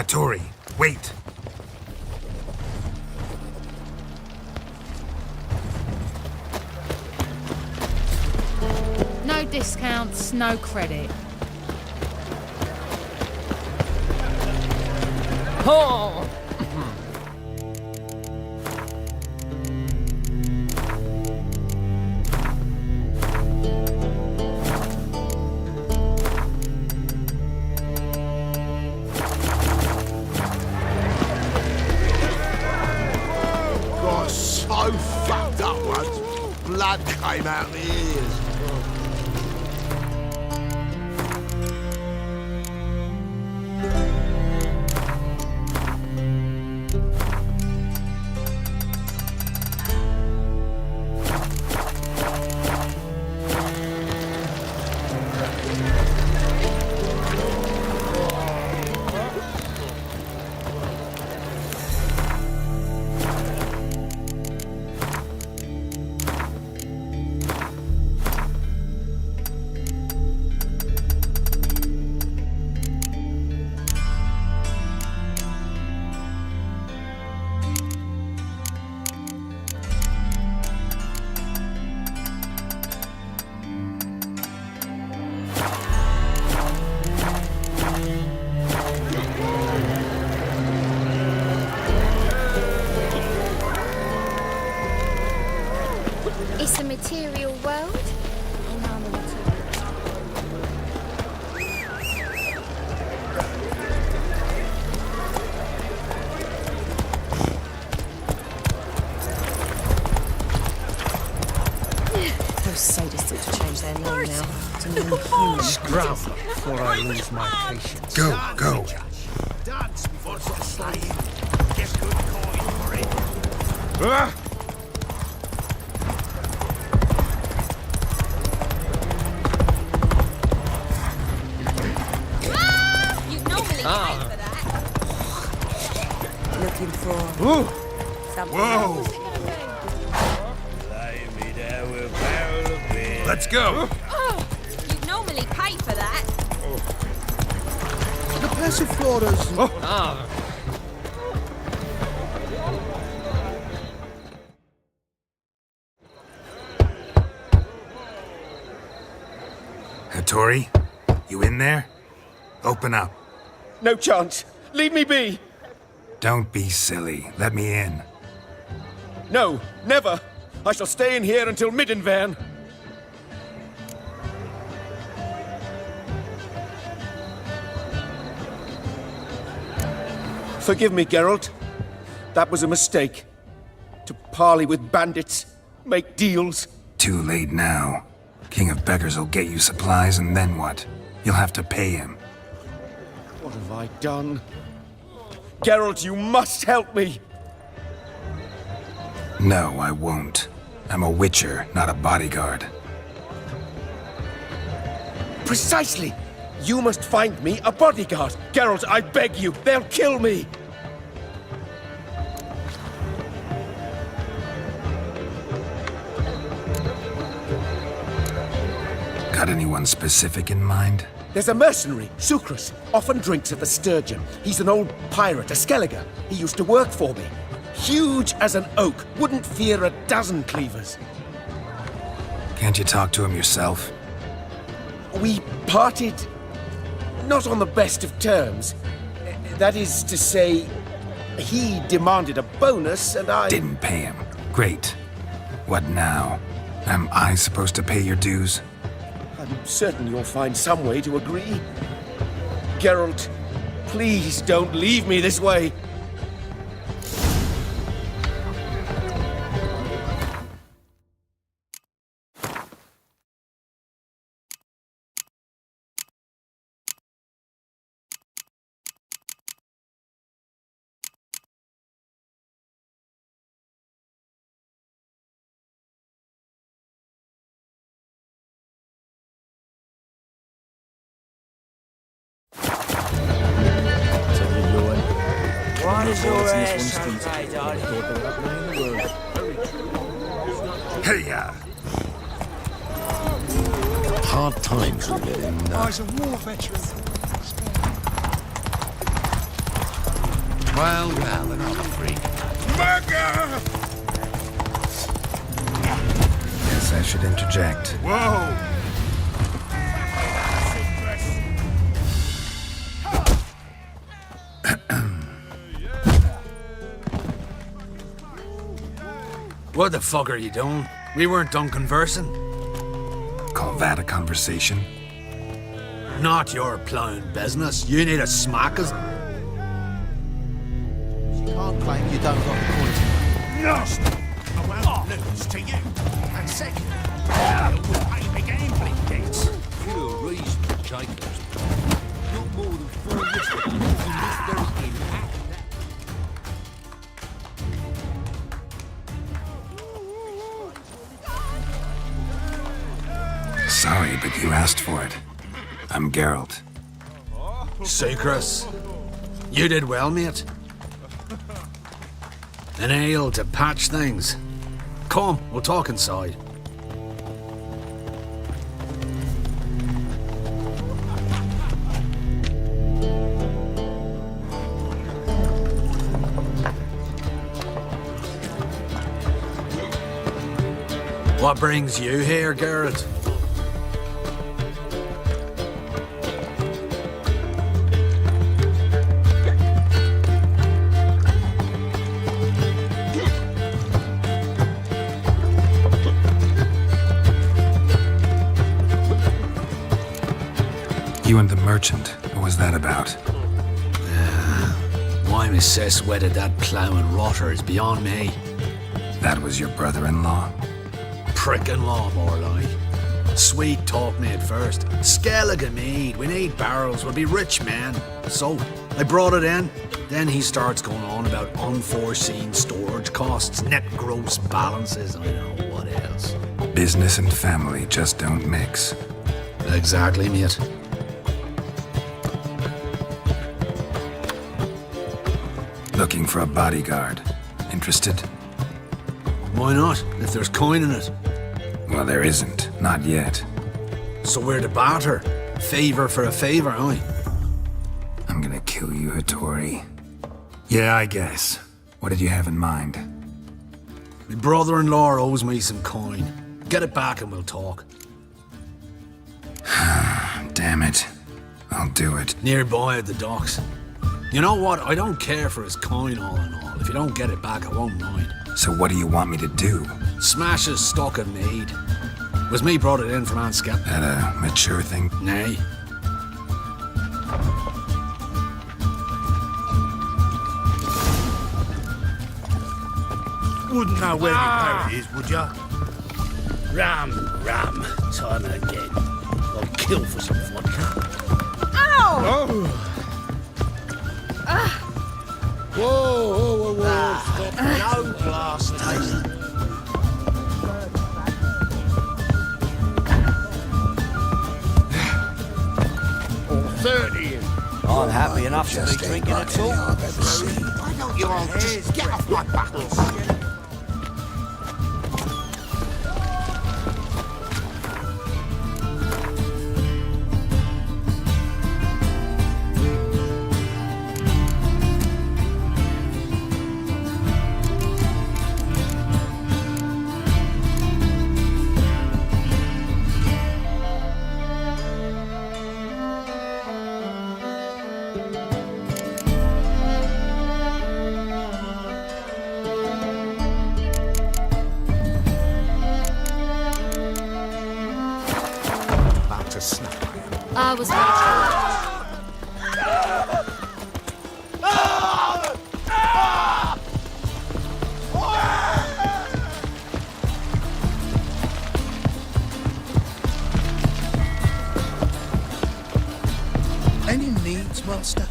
Hattori, wait. No discounts, no credit. Oh! Got so fucked up once. Blood came out the ears. It's a material world, and I'm a material. Those sadists ought to change their name now to non-human. Scrub before I lose my patience. Go. Dance before slaying. Get good coin for it. You normally pay for that. Looking for something. Whoa! Lay me down with a barrel of beer. Let's go. You normally pay for that. The Passifloras. Ah, Hattori, you in there? Open up. No chance. Leave me be. Don't be silly. Let me in. No, never. I shall stay in here until Middenvern. Forgive me, Geralt. That was a mistake. To parley with bandits, make deals. Too late now. King of Beggars will get you supplies, and then what? You'll have to pay him. What have I done? Geralt, you must help me. No, I won't. I'm a witcher, not a bodyguard. Precisely. You must find me a bodyguard. Geralt, I beg you. They'll kill me. Got anyone specific in mind? There's a mercenary, Sucrus, often drinks at the Sturgeon. He's an old pirate, a Skelliger. He used to work for me. Huge as an oak, wouldn't fear a dozen cleavers. Can't you talk to him yourself? We parted not on the best of terms. That is to say, he demanded a bonus and I... Didn't pay him. Great. What now? Am I supposed to pay your dues? I'm certain you'll find some way to agree. Geralt, please don't leave me this way. Why is your hair so grey, darling? Hey-ya! Hard times we live in. He's a war veteran. Well, another freak. Murder! Guess I should interject. Whoa! What the fuck are you doing? We weren't done conversing. Call that a conversation? Not your plowing business. You need a smackers. You can't claim you don't got the quality. No! I won't lose to you. And second, you will pay me gambling debts. Pure reason, Jacobs. Not more than 4 years ago, in this very impact. Sorry, but you asked for it. I'm Geralt. Say, Chris, you did well, mate. An ale to patch things. Come, we'll talk inside. What brings you here, Geralt? You and the merchant, what was that about? Why my sis wedded that ploughing rotter is beyond me. That was your brother-in-law? Prick-in-law, more like. Sweet talk me at first. Skellige mead, we need barrels, we'll be rich men. So, I brought it in. Then he starts going on about unforeseen storage costs, net gross balances, and I don't know what else. Business and family just don't mix. Exactly, mate. Looking for a bodyguard. Interested? Why not, if there's coin in it? Well, there isn't. Not yet. So we're to barter. Favor for a favor, aye? I'm gonna kill you, Hattori. Yeah, I guess. What did you have in mind? My brother-in-law owes me some coin. Get it back and we'll talk. Damn it. I'll do it. Nearby at the docks. You know what? I don't care for his coin all in all. If you don't get it back, I won't mind. So what do you want me to do? Smash his stock of mead. Was me brought it in from Aunt Skep. That a mature thing? Nay. Wouldn't know where it is, would ya? Ram, time and again. I'll kill for some vodka. Oh! Whoa, stop. No glass taste. Or 30. I'm happy enough to be drinking at all. Why don't you all just get off my buckets? I was Any needs, Master?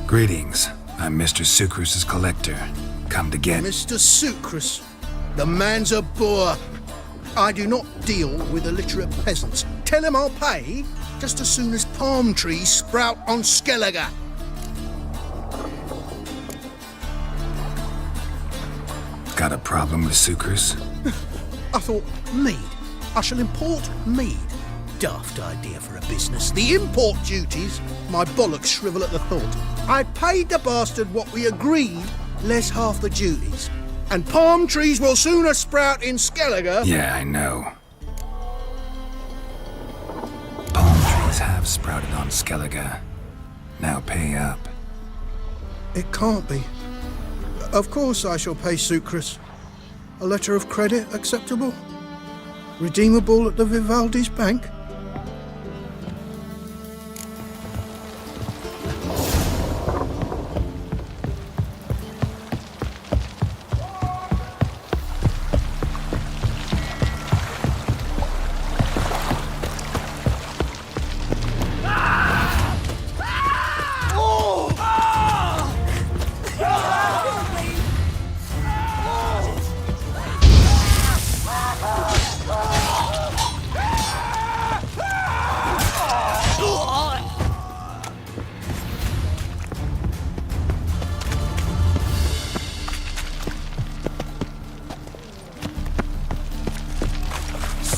Greetings. I'm Mr. Sucrus's collector. Come to get... Mr. Sucrus, the man's a boor. I do not deal with illiterate peasants. Tell him I'll pay just as soon as palm trees sprout on Skellige. Got a problem with Sucrus? I thought, mead. I shall import mead. daft idea for a business. The import duties, my bollocks shrivel at the thought. I paid the bastard what we agreed, less half the duties. And palm trees will sooner sprout in Skellige. Yeah, I know. Palm trees have sprouted on Skellige. Now pay up. It can't be. Of course I shall pay Sucrus. A letter of credit acceptable? Redeemable at the Vivaldi's bank?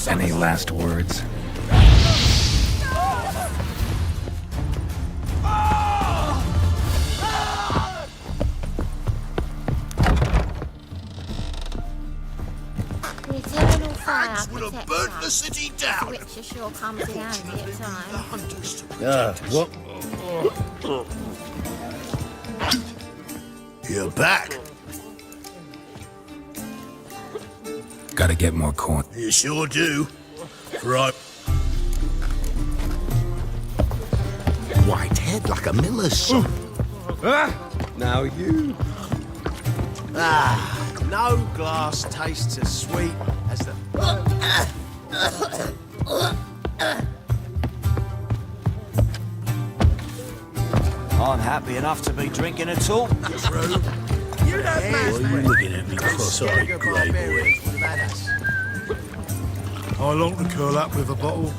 Any last words? The eternal fire Would have protects burnt the us. city down. Which sure comes in handy at times. Hunters to What? You're back. Gotta get more corn. You sure do. Right. White head like a miller's son. Now you. No glass tastes as sweet as the... I'm happy enough to be drinking at all. You don't Why are you looking at me cross-eyed, grey boy? I long to curl up with a bottle.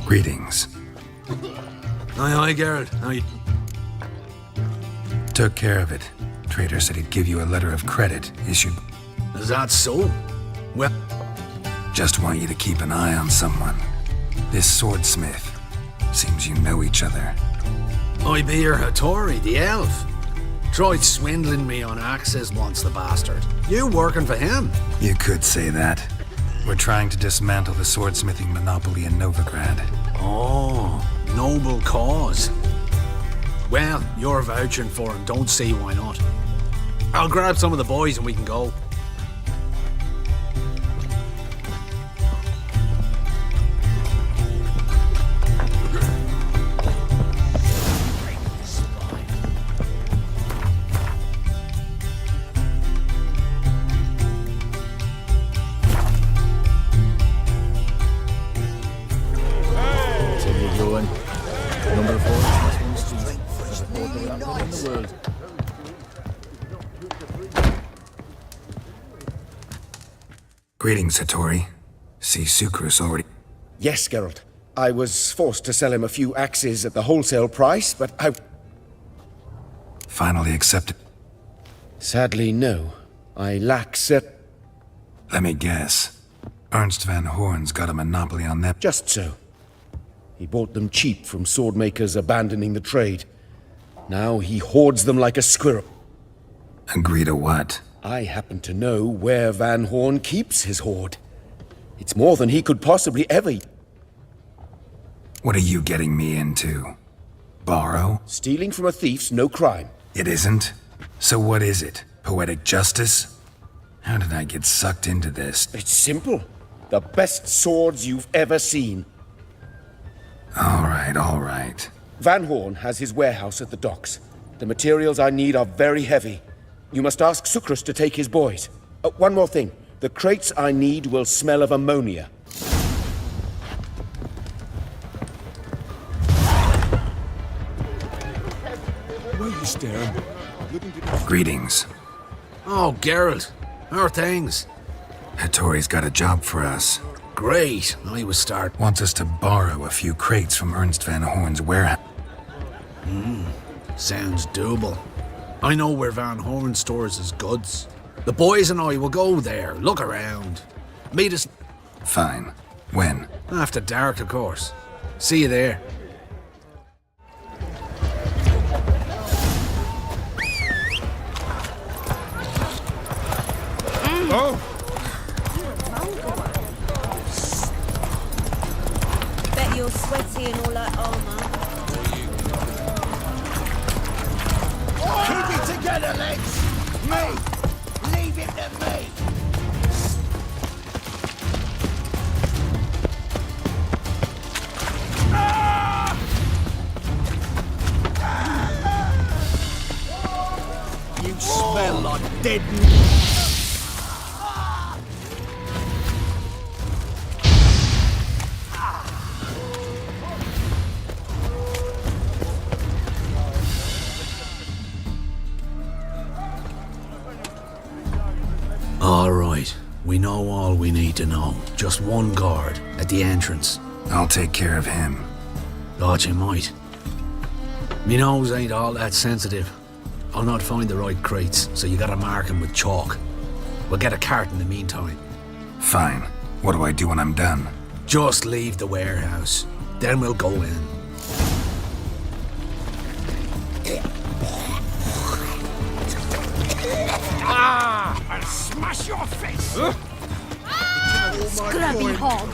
Greetings. Aye, Geralt. How you... Took care of it. Trader said he'd give you a letter of credit issued. Is that so? Well, Just want you to keep an eye on someone. This swordsmith. Seems you know each other. I be your Hattori, the elf. Tried swindling me on axes once, the bastard. You working for him? You could say that. We're trying to dismantle the swordsmithing monopoly in Novigrad. Oh, noble cause. Well, you're vouching for him. Don't see why not. I'll grab some of the boys and we can go. Greetings, Hattori. See Sucrus already. Yes, Geralt. I was forced to sell him a few axes at the wholesale price, but I... Finally accepted. Sadly, no. I lack Let me guess. Ernst van Horn's got a monopoly on them. Just so. He bought them cheap from swordmakers abandoning the trade. Now he hoards them like a squirrel. Agree to what? I happen to know where Van Horn keeps his hoard. It's more than he could possibly ever... What are you getting me into? Borrow? Stealing from a thief's no crime. It isn't? So what is it? Poetic justice? How did I get sucked into this? It's simple. The best swords you've ever seen. All right. Van Horn has his warehouse at the docks. The materials I need are very heavy. You must ask Sucrus to take his boys. One more thing. The crates I need will smell of ammonia. Why are you staring? Greetings. Oh, Geralt. How are things? Hattori's got a job for us. Great. I was start. Wants us to borrow a few crates from Ernst Van Horn's warehouse. Sounds doable. I know where Van Horn stores his goods. The boys and I will go there, look around. Meet us Fine. When? after dark, of course. See you there. Bet you're sweaty and all that armour. Keep it together, lads! Me! Leave it to me! You smell like dead meat. All right. We know all we need to know. Just one guard at the entrance. I'll take care of him. Thought you might. Me nose ain't all that sensitive. I'll not find the right crates, so you gotta mark 'em with chalk. We'll get a cart in the meantime. Fine. What do I do when I'm done? Just leave the warehouse. Then we'll go in. I'll smash your face! Scrubby hog.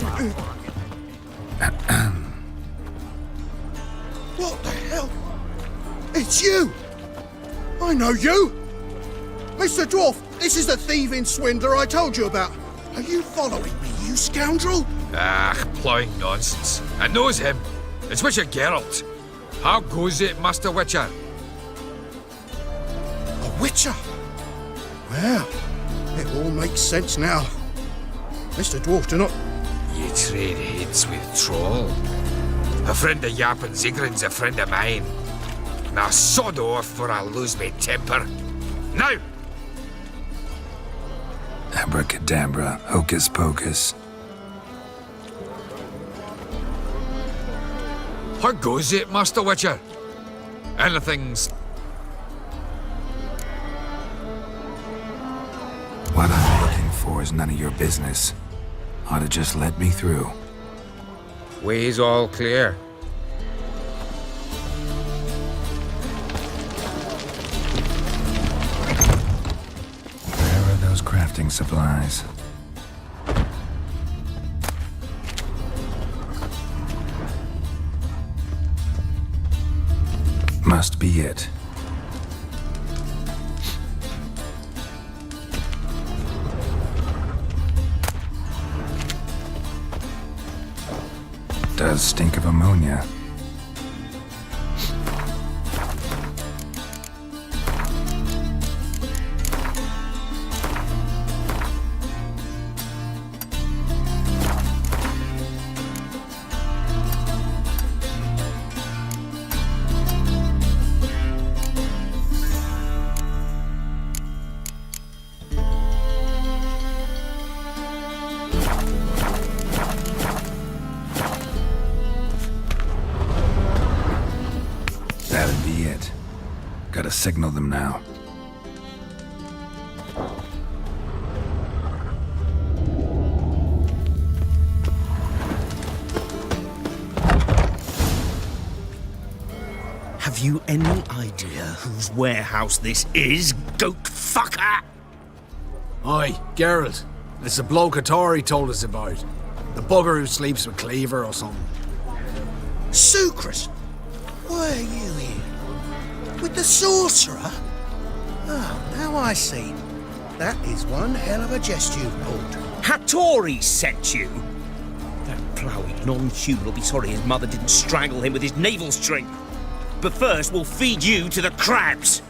What the hell? It's you! I know you! Mr. Dwarf, this is the thieving swindler I told you about. Are you following me, you scoundrel? Ah, ploughing nonsense. I knows him. It's Witcher Geralt. How goes it, Master Witcher? A witcher? Well, it all makes sense now. Mr. Dwarf, do not... You trade heads with Troll. A friend of Yappin Zigrin's a friend of mine. Now sod off for I lose my temper. Now! Abracadabra, hocus pocus. How goes it, Master Witcher? Anything's... What I'm looking for is none of your business. Ought to just let me through. Way's all clear. Where are those crafting supplies? Must be it. Does stink of ammonia. That'd be it. Gotta signal them now. Have you any idea whose warehouse this is, goat fucker? Aye, Geralt. It's the bloke Hattori told us about. The bugger who sleeps with Cleaver or something. Sucrus! Why are you here? With the sorcerer? Oh, now I see. That is one hell of a jest you've pulled. Hattori sent you? That ploughy non-human will be sorry his mother didn't strangle him with his navel string. But first, we'll feed you to the crabs.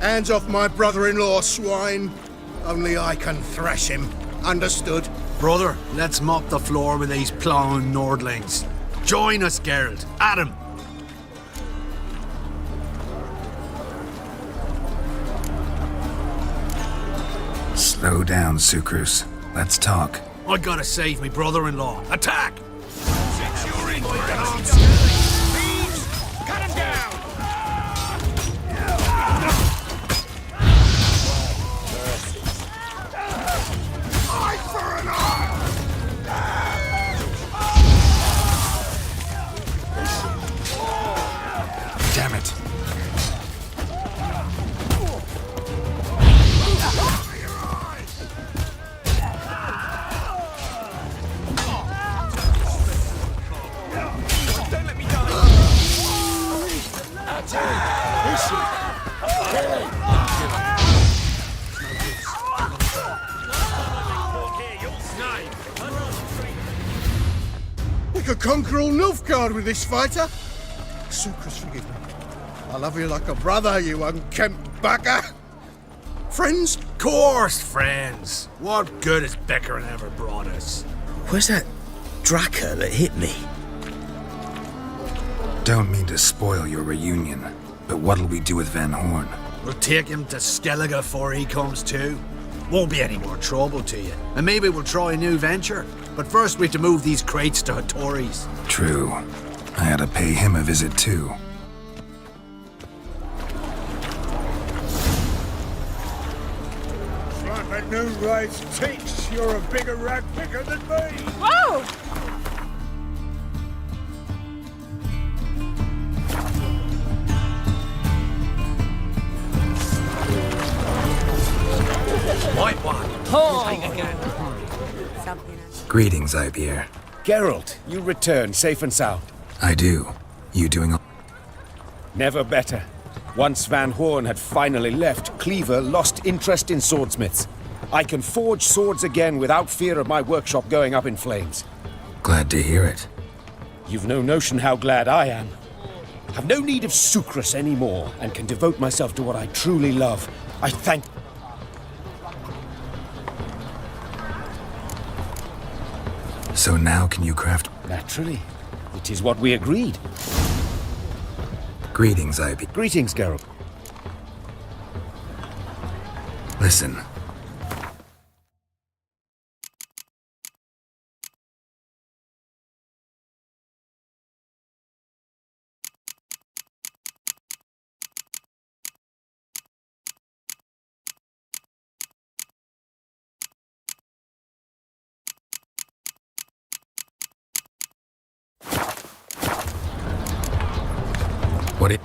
Hands off my brother-in-law, swine. Only I can thrash him. Understood. Brother, let's mop the floor with these plowing Nordlings. Join us, Geralt. Adam. Slow down, Sucrus. Let's talk. I gotta save me brother-in-law. Attack! Since you're in for it, I'm thieves! Cut him down! Eye for an eye! Damn it. We could conquer all Nilfgaard with this fighter. Sucrus, forgive me. I love you like a brother, you unkempt bugger. Friends? Course, friends. What good has Beckering ever brought us? Where's that Draka that hit me? Don't mean to spoil your reunion, but what'll we do with Van Horn? We'll take him to Skellige before he comes to. Won't be any more trouble to you. And maybe we'll try a new venture. But first we have to move these crates to Hattori's. True. I had to pay him a visit too. Like a new race teach, you're a bigger rat picker than me! Whoa! White one. Take again. Greetings, Ibeer. Geralt, you return safe and sound. I do. You doing all... Never better. Once Van Horn had finally left, Cleaver lost interest in swordsmiths. I can forge swords again without fear of my workshop going up in flames. Glad to hear it. You've no notion how glad I am. Have no need of Sucrus anymore, and can devote myself to what I truly love. I thank... So now can you craft... Naturally. It is what we agreed. Greetings, Ibeer. Greetings, Geralt. Listen. What it...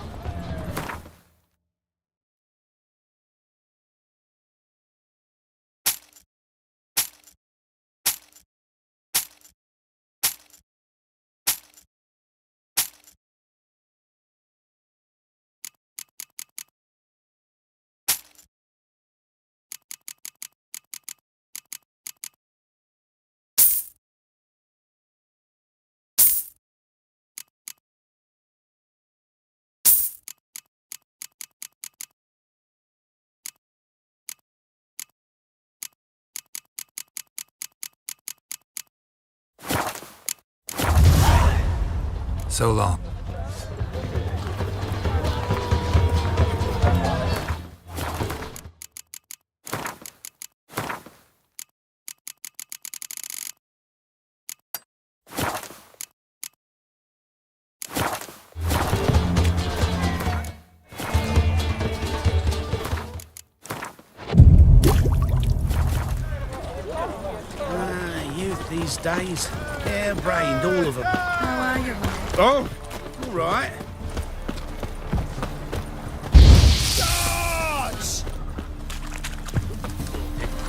So long. Youth these days. Hair-brained, all of them. How are you? Oh, all right. Charge!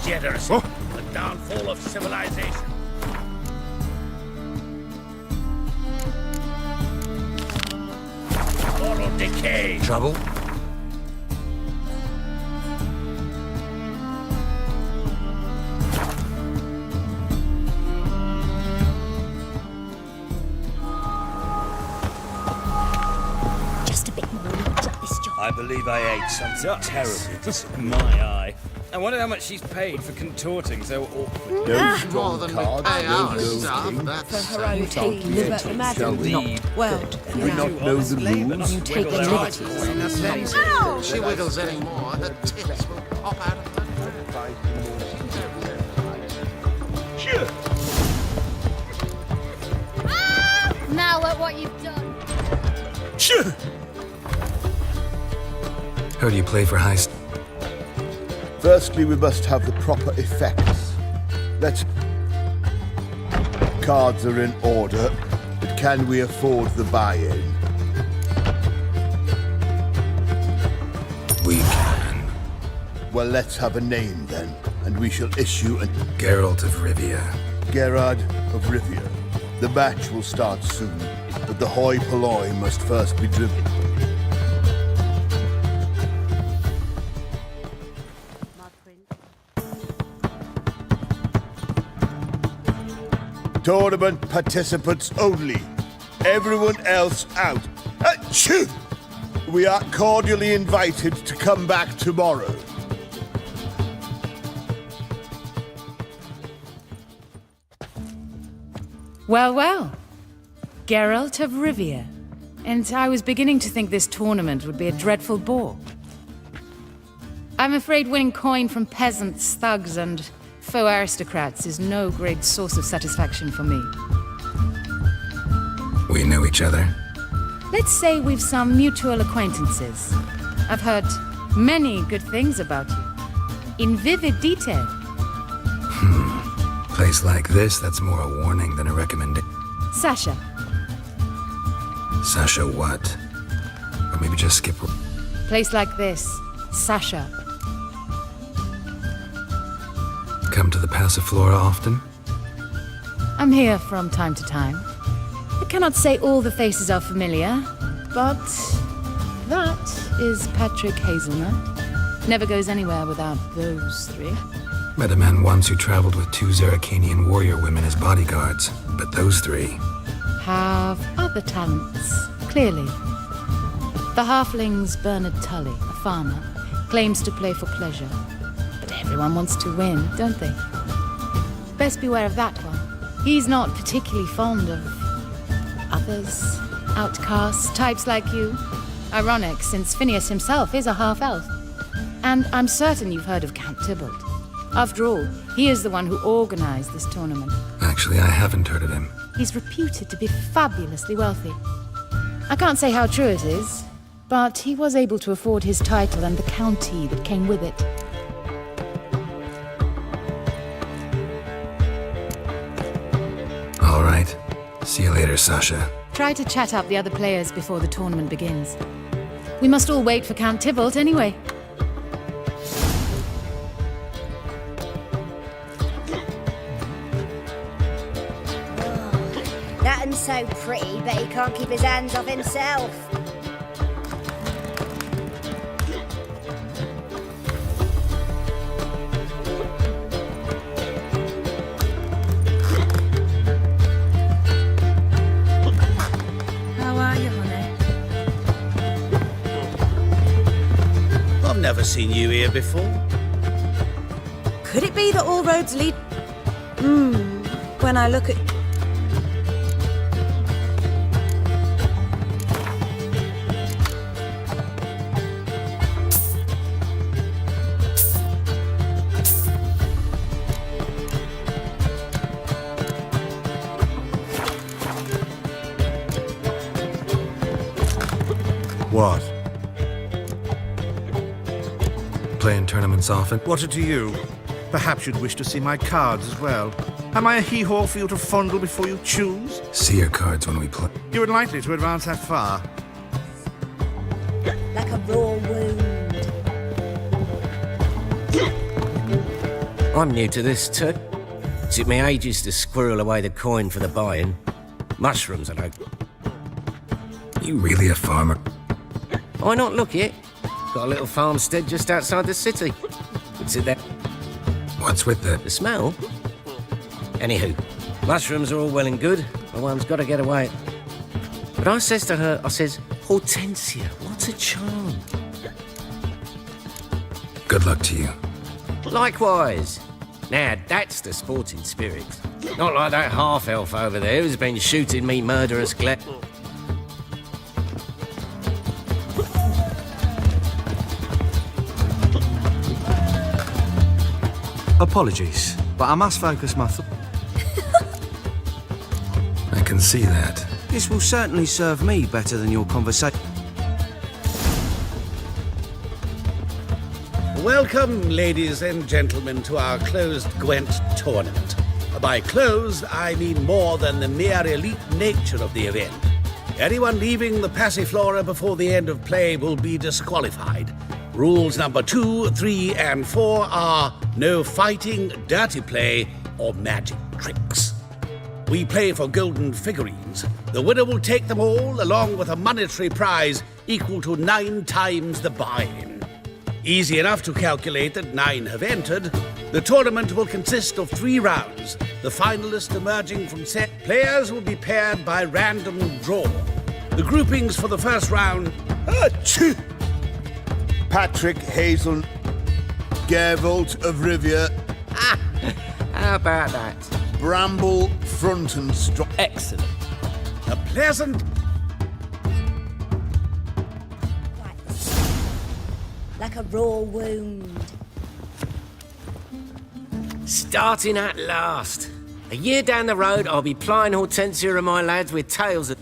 Degeneracy. Oh. The downfall of civilization. Moral decay. Trouble? Just a bit more and I'll drop this job. I believe I ate something terrible. My eye. I wonder how much she's paid for contorting so awkward. No strong cards, no For her own taking, but imagine not well. Do we not know the rules? You take liberties. If she wiggles any more, her tits will pop out of her. Now look what you've done. How do you play for heist? Firstly, we must have the proper effects. Let's... Cards are in order, but can we afford the buy-in? We can. Well, let's have a name then, and we shall issue a... Geralt of Rivia. Gerard of Rivia. The match will start soon, but the hoi polloi must first be driven. Tournament participants only. Everyone else out. Achoo! We are cordially invited to come back tomorrow. Well, well. Geralt of Rivia. And I was beginning to think this tournament would be a dreadful bore. I'm afraid winning coin from peasants, thugs, and faux aristocrats is no great source of satisfaction for me. We know each other. Let's say we've some mutual acquaintances. I've heard many good things about you. In vivid detail. Place like this, that's more a warning than a recommendation. Sasha. Sasha what? Or maybe just skip... Place like this. Sasha. Come to the Passiflora often? I'm here from time to time. I cannot say all the faces are familiar, but that is Patrick Hazelnut. Never goes anywhere without those three. Met a man once who traveled with 2 Zerrikanian warrior women as bodyguards, but those 3... Have other talents, clearly. The halfling's Bernard Tully, a farmer, claims to play for pleasure. But everyone wants to win, don't they? Best beware of that one. He's not particularly fond of others, outcasts, types like you. Ironic, since Phineas himself is a half-elf. And I'm certain you've heard of Count Tybalt. After all, he is the one who organized this tournament. Actually, I haven't heard of him. He's reputed to be fabulously wealthy. I can't say how true it is, but he was able to afford his title and the county that came with it. All right. See you later, Sasha. Try to chat up the other players before the tournament begins. We must all wait for Count Tybalt anyway. That one's so pretty, but he can't keep his hands off himself. How are you, honey? I've never seen you here before. Could it be that all roads lead... when I look at... What? Playing tournaments often? What to you? Perhaps you'd wish to see my cards as well. Am I a hee-haw for you to fondle before you choose? See your cards when we play. You would likely to advance that far. Like a raw wound. I'm new to this too. Took me ages to squirrel away the coin for the buy-in. Mushrooms, I know. You really a farmer? Why not look it? Got a little farmstead just outside the city. Could sit there. What's with that? The smell? Anywho, mushrooms are all well and good, but one's got to get away. But I says to her, I says, Hortensia, what a charm. Good luck to you. Likewise. Now, that's the sporting spirit. Not like that half-elf over there who's been shooting me murderous Apologies, but I must focus my I can see that. This will certainly serve me better than your conversation. Welcome, ladies and gentlemen, to our closed Gwent tournament. By closed, I mean more than the mere elite nature of the event. Anyone leaving the Passiflora before the end of play will be disqualified. Rules number 2, 3, and 4 are no fighting, dirty play, or magic tricks. We play for golden figurines. The winner will take them all, along with a monetary prize equal to 9 times the buy-in. Easy enough to calculate that 9 have entered. The tournament will consist of 3 rounds. The finalists emerging from set players will be paired by random draw. The groupings for the first round... Achoo! Patrick Hazel, Gervolt of Rivia. How about that? Bramble, Front and Strong. Excellent. A pleasant... Like a raw wound. Starting at last. A year down the road, I'll be plying Hortensia and my lads with tales of...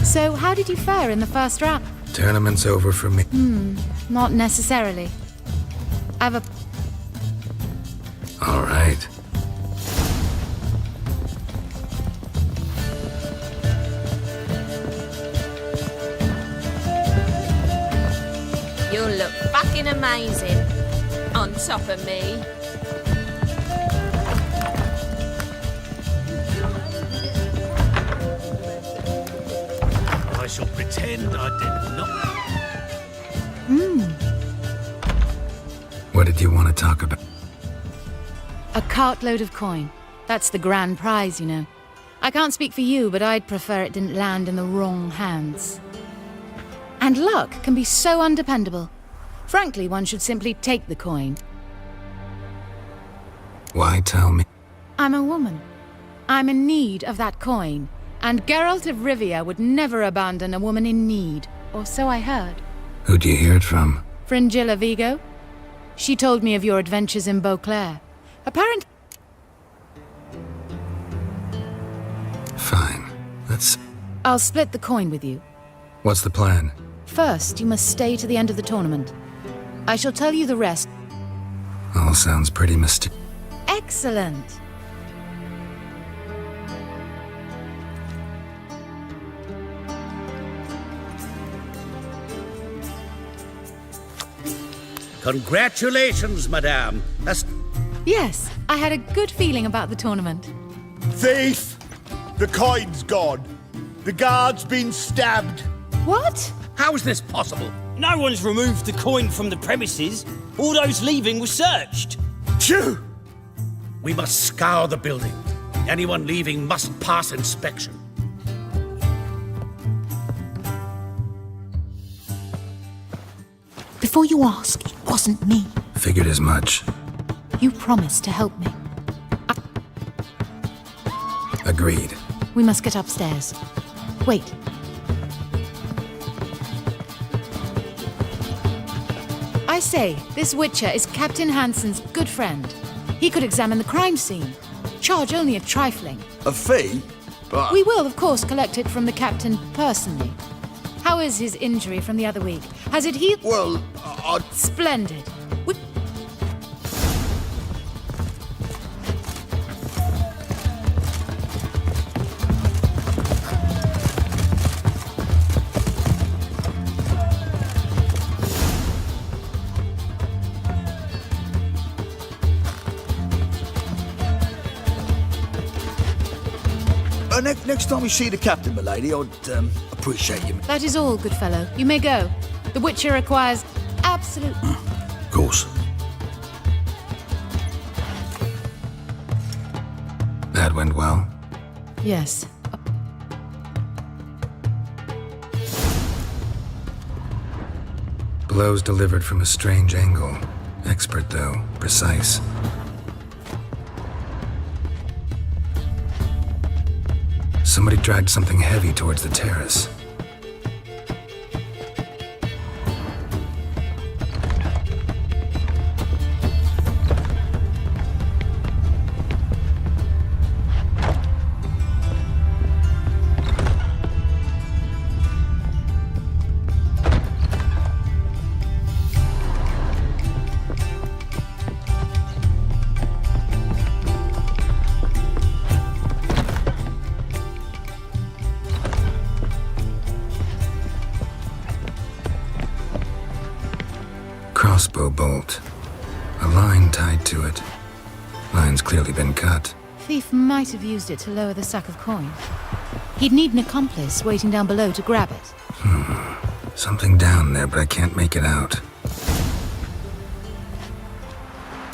So, how did you fare in the first round? Tournament's over for me. Not necessarily. I've a... All right. You'll look fucking amazing on top of me. I shall pretend I did not. What did you want to talk about? A cartload of coin. That's the grand prize, you know. I can't speak for you, but I'd prefer it didn't land in the wrong hands. And luck can be so undependable. Frankly, one should simply take the coin. Why tell me? I'm a woman. I'm in need of that coin. And Geralt of Rivia would never abandon a woman in need. Or so I heard. Who'd you hear it from? Fringilla Vigo. She told me of your adventures in Beauclair. Apparently... Fine. Let's... I'll split the coin with you. What's the plan? First, you must stay to the end of the tournament. I shall tell you the rest. All sounds pretty mysterious. Excellent. Congratulations, madame. Yes, I had a good feeling about the tournament. Thief! The coin's gone. The guard's been stabbed. What? How is this possible? No one's removed the coin from the premises. All those leaving were searched. Phew! We must scour the building. Anyone leaving must pass inspection. Before you ask, it wasn't me. Figured as much. You promised to help me. Agreed. We must get upstairs. Wait. I say, this Witcher is Captain Hansen's good friend. He could examine the crime scene. Charge only a trifling. A fee? But... We will, of course, collect it from the captain personally. How is his injury from the other week? Has it healed? Well, Splendid. Next time we see the captain, milady, I'd appreciate you. That is all, good fellow. You may go. The Witcher requires absolute... Of course. That went well. Yes. Blows delivered from a strange angle. Expert, though. Precise. Somebody dragged something heavy towards the terrace. crossbow bolt. A line tied to it. Line's clearly been cut. Thief might have used it to lower the sack of coin. He'd need an accomplice waiting down below to grab it. Something down there, but I can't make it out.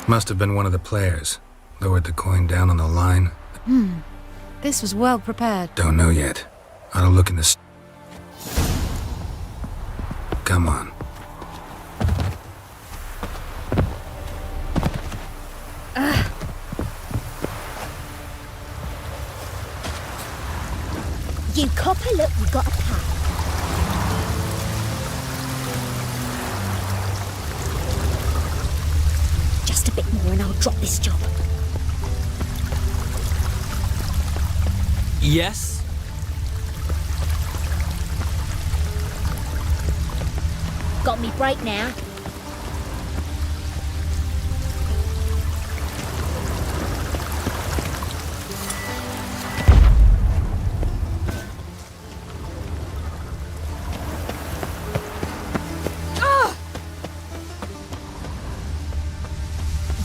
Must have been one of the players. Lowered the coin down on the line. This was well prepared. Don't know yet. Ought to look in the... Come on. You copper, look, we got a pie. Just a bit more and I'll drop this job. Yes? Got me break now.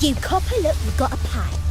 You copper, look, we got a pie.